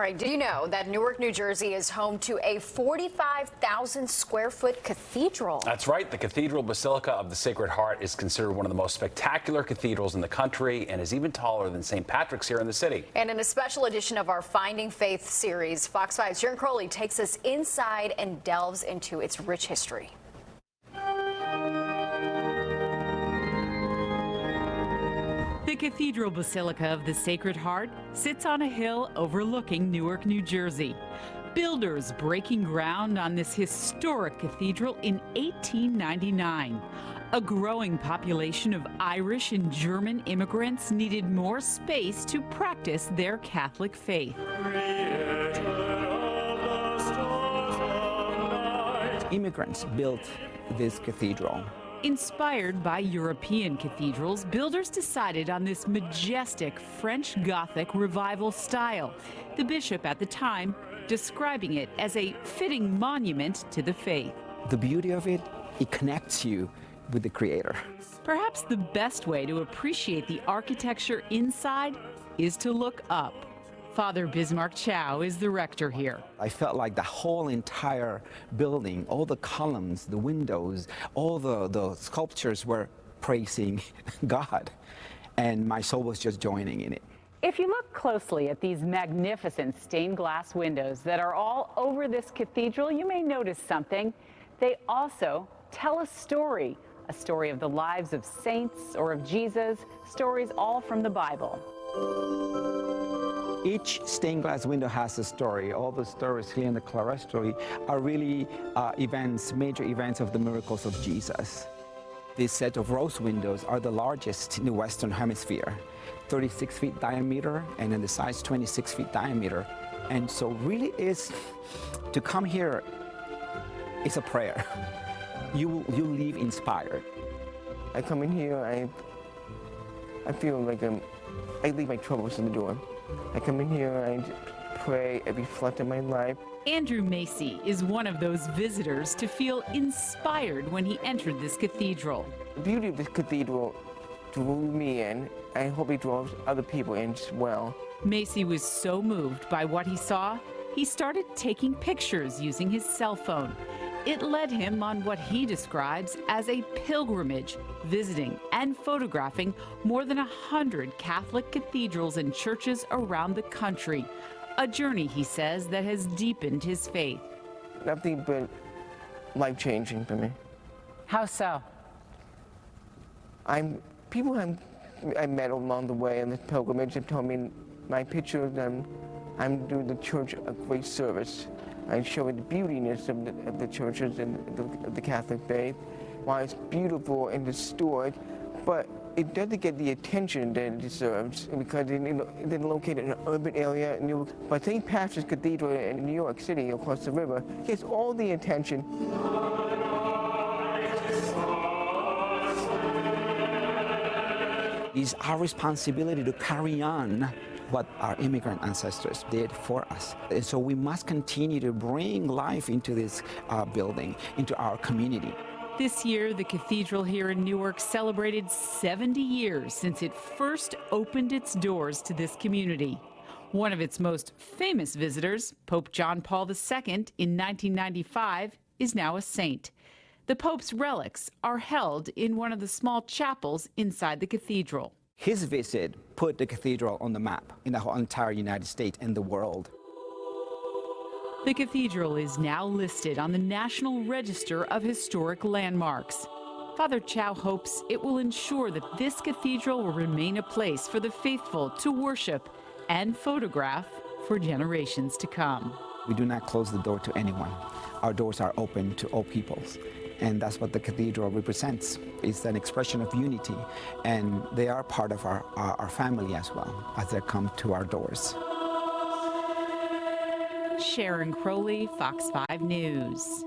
right, do you know that Newark, New Jersey is home to a 45,000 square foot cathedral? That's right. The Cathedral Basilica of the Sacred Heart is considered one of the most spectacular cathedrals in the country and is even taller than St. Patrick's here in the city. And in a special edition of our Finding Faith series, Fox 5's Sharon Crowley takes us inside and delves into its rich history. The Cathedral Basilica of the Sacred Heart sits on a hill overlooking Newark, New Jersey. Builders breaking ground on this historic cathedral in 1899. A growing population of Irish and German immigrants needed more space to practice their Catholic faith. Immigrants built this cathedral. Inspired by European cathedrals, builders decided on this majestic French Gothic revival style. The bishop at the time describing it as a fitting monument to the faith. The beauty of it, it connects you with the Creator. Perhaps the best way to appreciate the architecture inside is to look up. Father Bismarck Chow is the rector here. I felt like the whole entire building, all the columns, the windows, all the sculptures were praising God, and my soul was just joining in it. If you look closely at these magnificent stained glass windows that are all over this cathedral, you may notice something. They also tell a story of the lives of saints or of Jesus, stories all from the Bible. Each stained glass window has a story. All the stories here in the clerestory are really major events of the miracles of Jesus. This set of rose windows are the largest in the Western Hemisphere, 36 feet diameter, and in the size 26 feet diameter. And so really is, to come here, it's a prayer. You leave inspired. I come in here, I feel like I leave my troubles in the door. I come in here, I pray, I reflect on my life. Andrew Macy is one of those visitors to feel inspired when he entered this cathedral. The beauty of this cathedral drew me in. I hope it draws other people in as well. Macy was so moved by what he saw, he started taking pictures using his cell phone. It led him on what he describes as a pilgrimage, visiting and photographing more than 100 Catholic cathedrals and churches around the country. A journey, he says, that has deepened his faith. Nothing but life-changing for me. How so? People I met along the way in this pilgrimage have told me my pictures, I'm doing the church a great service. I show the beautiness of the churches and the Catholic faith, while it's beautiful and restored, but it doesn't get the attention that it deserves because it's located in an urban area. But St. Patrick's Cathedral in New York City, across the river, gets all the attention. It's our responsibility to carry on what our immigrant ancestors did for us. And so we must continue to bring life into this building, into our community. This year, the cathedral here in Newark celebrated 70 years since it first opened its doors to this community. One of its most famous visitors, Pope John Paul II, in 1995, is now a saint. The Pope's relics are held in one of the small chapels inside the cathedral. His visit put the cathedral on the map in the whole entire United States and the world. The cathedral is now listed on the National Register of Historic Landmarks. Father Chow hopes it will ensure that this cathedral will remain a place for the faithful to worship and photograph for generations to come. We do not close the door to anyone. Our doors are open to all peoples. And that's what the cathedral represents. It's an expression of unity, and they are part of our family as well as they come to our doors. Sharon Crowley, Fox 5 News.